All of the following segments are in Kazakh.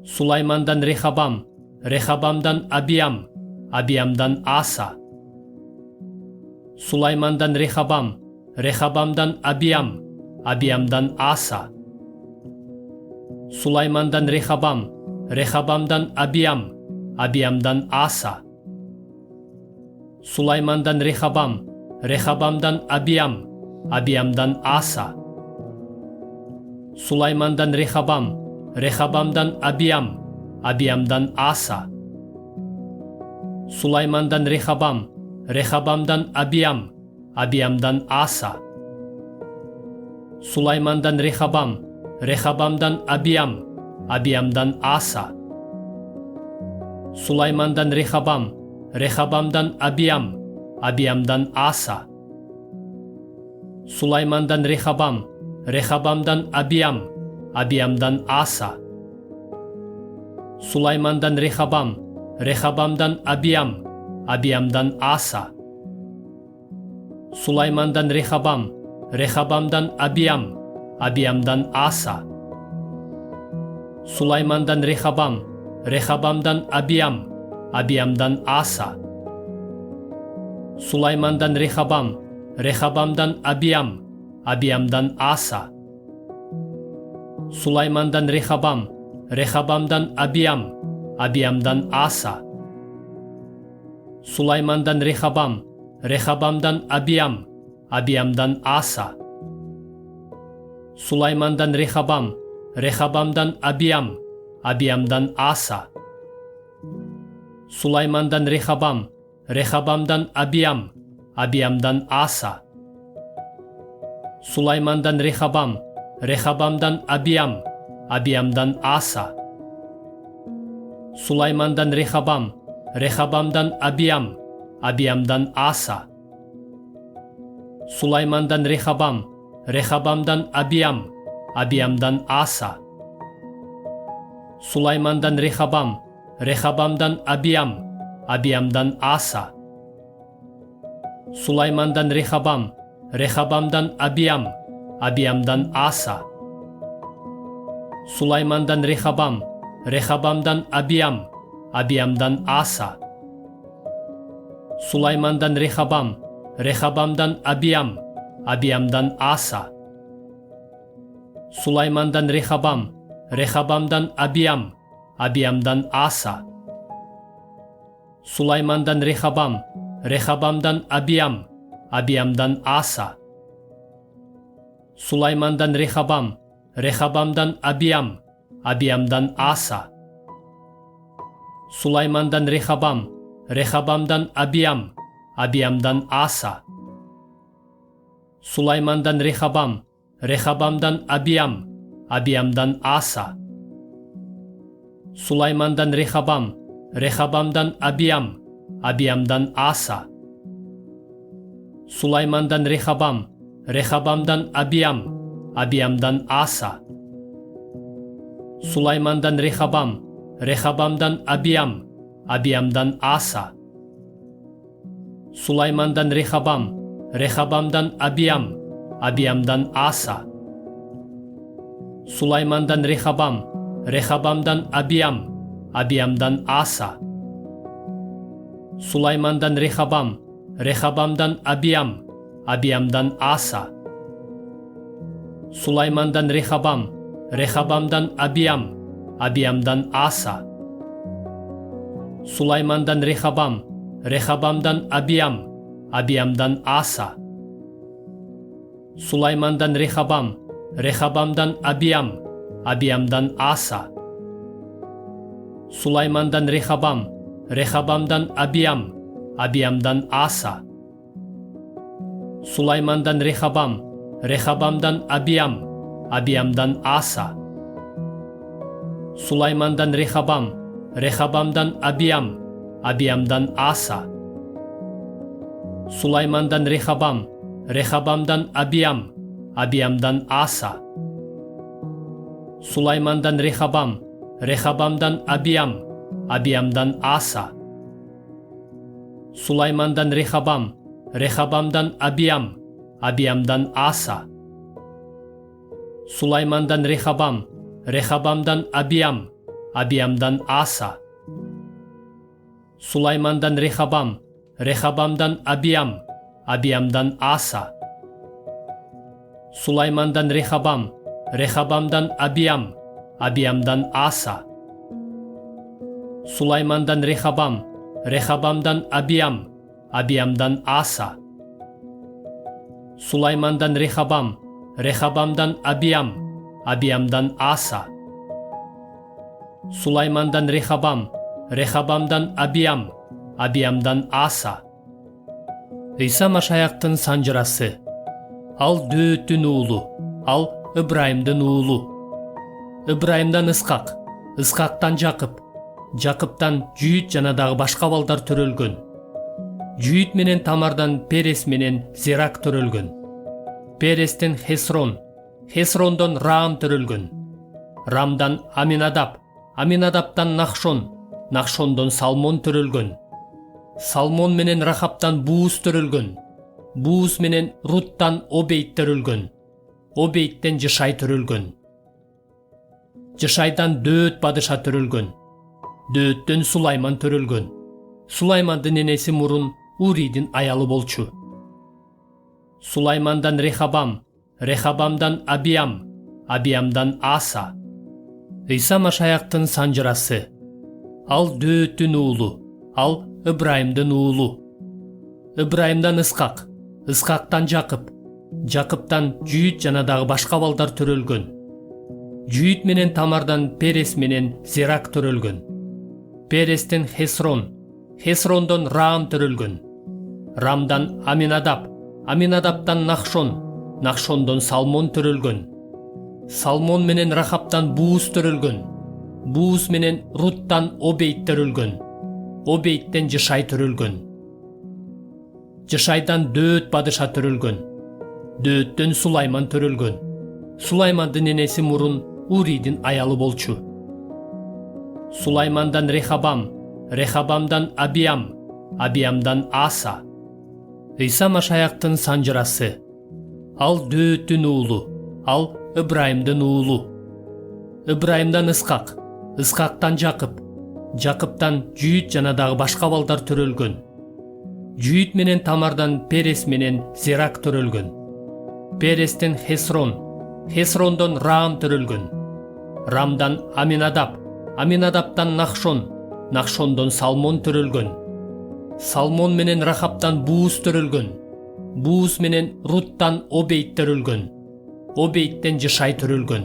Sulayman'dan Rehabam, Rehabam'dan Abiyam, Abiyam'dan Asa. Sulayman'dan Rehabam, Rehabam'dan Abiyam, Abiyam'dan Asa. Sulayman'dan Rehabam, Rehabam'dan Abiyam, Abiyam'dan Asa. Sulayman'dan Rehabam, Rehabam'dan Abiyam, Abiyam'dan Asa. Sulayman'dan Rehabam, Rehabam'dan Abiyam, Abiyam'dan Asa. Sulayman'dan Rehabam, Rehabam'dan Abiyam, Abiyam'dan Asa. Sulayman'dan Rehabam, Rehabam'dan Abiyam, Abiyam'dan Asa. Sulayman'dan Rehabam, Rehabam'dan Abiyam, Abiyam'dan Asa. Sulayman'dan Rehabam, Rehabam'dan Abiyam, Abiyam'dan Asa. Sulayman'dan Rehabam, Rehabam'dan Abiyam, Abiyam'dan Asa. Sulayman'dan Rehabam, Rehabam'dan Abiyam, Abiyam'dan Asa. Sulayman'dan Rehabam, Rehabam'dan Abiyam, Abiyam'dan Asa. Sulayman'dan Rehabam, Rehabam'dan Abiyam, Abiyam'dan Asa. Sulayman'dan Rehabam, Rehabam'dan Abiyam, Abiyam'dan Asa. Sulayman'dan Rehabam, Rehabam'dan Abiyam, Abiyam'dan Asa. Sulayman'dan Rehabam, Rehabam'dan Abiyam, Abiyam'dan Asa. Sulayman'dan Rehabam, Rehabam'dan Abiyam, Abiyam'dan Asa. Sulayman'dan Rehabam, Rehabam'dan Abiyam, Abiyam'dan Asa. Sulayman'dan Rehabam, Rehabam'dan Abiyam, Abiyam'dan Asa. Sulayman'dan Rehabam, Rehabam'dan Abiyam, Abiyam'dan Asa. Sulayman'dan Rehabam, Rehabam'dan Abiyam, Abiyam'dan Asa. Sulayman'dan Rehabam, Rehabam'dan Abiyam, Abiyam'dan Asa. Sulayman'dan Rehabam, Rehabam'dan Abiyam, Abiyam'dan Asa. Sulayman'dan Rehabam, Rehabam'dan Abiyam, Abiyam'dan Asa. Sulayman'dan Rehabam, Rehabam'dan Abiyam, Abiyam'dan Asa. Sulayman'dan Rehabam, Rehabam'dan Abiyam, Abiyam'dan Asa. Sulayman'dan Rehabam, Rehabam'dan Abiyam, Abiyam'dan Asa. Sulayman'dan Rehabam, Rehabam'dan Abiyam, Abiyam'dan Asa. Sulayman'dan Rehabam, Rehabam'dan Abiyam, Abiyam'dan Asa. Sulayman'dan Rehabam, Rehabam'dan Abiyam, Abiyam'dan Asa. Sulayman'dan Rehabam, Rehabam'dan Abiyam, Abiyam'dan Asa. Sulayman'dan Rehabam, Rehabam'dan Abiyam, Abiyam'dan Asa. Sulayman'dan Rehabam, Rehabam'dan Abiyam, Abiyam'dan Asa. Sulayman'dan Rehabam, Rehabam'dan Abiyam, Abiyam'dan Asa. Sulayman'dan Rehabam, Rehabam'dan Abiyam, Abiyam'dan Asa. Sulayman'dan Rehabam, Rehabam'dan Abiyam, Abiyam'dan Asa. Sulayman'dan Rehabam, Rehabam'dan Abiyam, Abiyam'dan Asa. Sulayman'dan Rehabam, Rehabam'dan Abiyam, Abiyam'dan Asa. Sulayman'dan Rehabam, Rehabam'dan Abiyam, Abiyam'dan Asa. Sulayman'dan Rehabam, Rehabam'dan Abiyam, Abiyam'dan Asa. Sulayman'dan Rehabam, Rehabam'dan Abiyam, Abiyam'dan Asa. Sulayman'dan Rehabam, Rehabam'dan Abiyam, Abiyam'dan Asa. Sulayman'dan Rehabam, Rehabam'dan Abiyam, Abiyam'dan Asa. Sulayman'dan Rehabam, Rehabam'dan Abiyam, Abiyam'dan Asa. Sulayman'dan Rehabam, Rehabam'dan Abiyam, Абиямдан Аса. Сулаймандан Рехабам, Рехабамдан Абиям, Абиямдан Аса. Сулаймандан Рехабам, Рехабамдан Абиям, Абиямдан Аса. Сулаймандан Рехабам, Рехабамдан Абиям, Абиямдан Аса. Сулаймандан Рехабам, Рехабамдан Абиям, Абиямдан Аса. Сулаймандан Рехабам, Рехабамдан Абиям, Абиямдан Аса. Иса Машаяктын санжырасы. Ал Дөөттүн уулу, ал Ыбрайымдын уулу. Ыбрайымдан Ысқақ, Ысқақтан Жақып, Жақыптан Жүйіт жана дагы башка балдар төрөлгөн. Жүйіт менен Тамардан Перес менен Зерак төрөлгөн. Перестен Хесрон, Хесрондон Раам төрөлгөн. Рамдан Аминадап, Аминадаптан Нахшон, Нахшондон Салмон төрөлгөн. Салмон менен Рахаптан Бууз төрөлгөн. Бууз менен Руттан Обейт төрөлгөн. Обейттен Жышай төрөлгөн. Жышайдан Дөөт падыша төрөлгөн. Дөөттөн Сулайман төрөлгөн. Сулаймандын энеси мурун Уридин аялы болчу. Сулаймандан Рехабам, Рехабамдан Абиям, Абиямдан Аса. Иса Машаяктын санжырасы. Ал Дөөттүн уулу, ал Ыбрайымдын уулу. Ыбрайымдан Ысқақ, Ысқақтан Жақып, Жақыптан Жүйіт жана дагы башка балдар төрөлгөн. Жүйіт менен Тамардан Перес менен Зерак төрөлгөн. Перестен Хесрон, Хесрондон Раам төрөлгөн. Рамдан Аминадап, Аминадаптан Нахшон, Нахшондон Салмон төрөлгөн. Салмон менен Рахаптан Бууз төрөлгөн. Бууз менен Руттан Обейт төрөлгөн. Обейттен Жышай төрөлгөн. Жышайдан Дөөт падыша төрөлгөн. Дөөттөн Сулайман төрөлгөн. Сулаймандын энеси мурун Уридин аялы болчу. Сулаймандан Рехабам, Рехабамдан Абиям, Абиямдан Аса. Иса Машаяктын санжырасы. Ал Дөөттүн уулу, ал Ыбрайымдын уулу. Ыбрайымдан Ысқақ, Ысқақтан Жақып, Жақыптан Жүйіт жана дагы башка балдар төрөлгөн. Жүйіт менен Тамардан Перес менен Зерак төрөлгөн. Перестен Хесрон, Хесрондон Раам төрөлгөн. Рамдан Аминадап, Аминадаптан Нахшон, Нахшондон Салмон төрөлгөн. Салмон менен Рахаптан Бууз төрөлгөн. Бууз менен Руттан Обейт төрөлгөн. Обейттен Жышай төрөлгөн.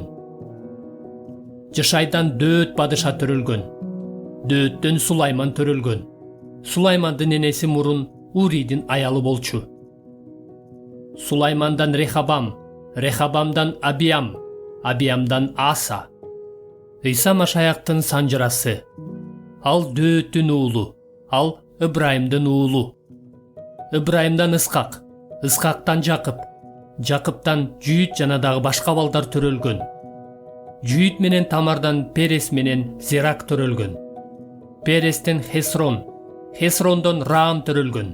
Жышайдан Дөөт падыша төрөлгөн. Дөөттөн Сулайман төрөлгөн. Сулаймандын энеси мурун Уридин аялы болчу. Сулаймандан Рехабам, Рехабамдан Абиям, Абиямдан Аса. Иса Машаяктын санжырасы. Ал Дөөттүн уулу, ал Ыбрайымдын уулу. Ыбрайымдан Ысқақ, Ысқақтан Жақып, Жақыптан Жүйіт жана дагы башка балдар төрөлгөн. Жүйіт менен Тамардан Перес менен Зерак төрөлгөн. Перестен Хесрон, Хесрондон Раам төрөлгөн.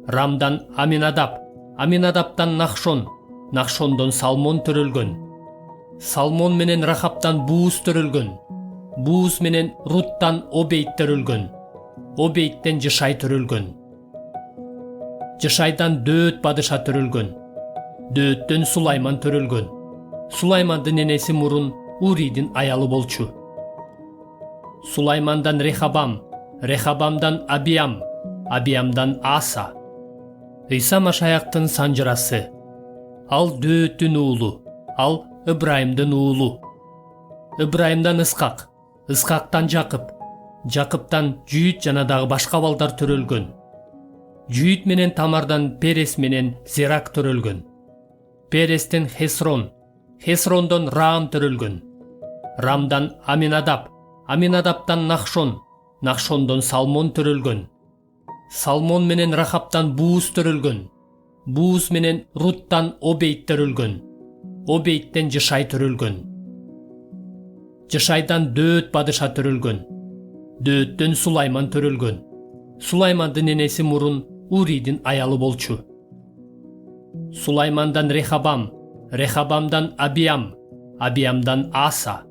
Рамдан Аминадап, Аминадаптан Нахшон, Нахшондон Салмон төрөлгөн. Салмон менен Рахаптан Бууз төрөлгөн. Бууз менен Руттан Обейт төрөлгөн. Обейттен Жышай төрөлгөн. Жышайдан Дөөт падыша төрөлгөн. Дөөттөн Сулайман төрөлгөн. Сулаймандын энеси мурун Уридин аялы болчу. Сулаймандан Рехабам, Рехабамдан Абиям, Абиямдан Аса. Иса Машаяктын санжырасы. Ал Дөөттүн уулу, ал Ыбрайымдын уулу. Ыбрайымдан Ысқақ, Ысқақтан Жақып, Жақыптан Жүйіт жана дагы башка балдар төрөлгөн. Жүйіт менен Тамардан Перес менен Зерак төрөлгөн. Перестен Хесрон, Хесрондон Раам төрөлгөн. Рамдан Аминадап, Аминадаптан Нахшон, Нахшондон Салмон төрөлгөн. Салмон менен Рахаптан Бууз төрөлгөн. Бууз менен Руттан Обейт төрөлгөн. Обейттен Жышай төрөлгөн. Жышайдан Дөөт падыша төрөлгөн. Дөөттөн Сулайман төрөлгөн. Сулаймандын энеси мурун Уридин аялы болчу. Сулаймандан Рехабам, Рехабамдан Абиям, Абиямдан Аса.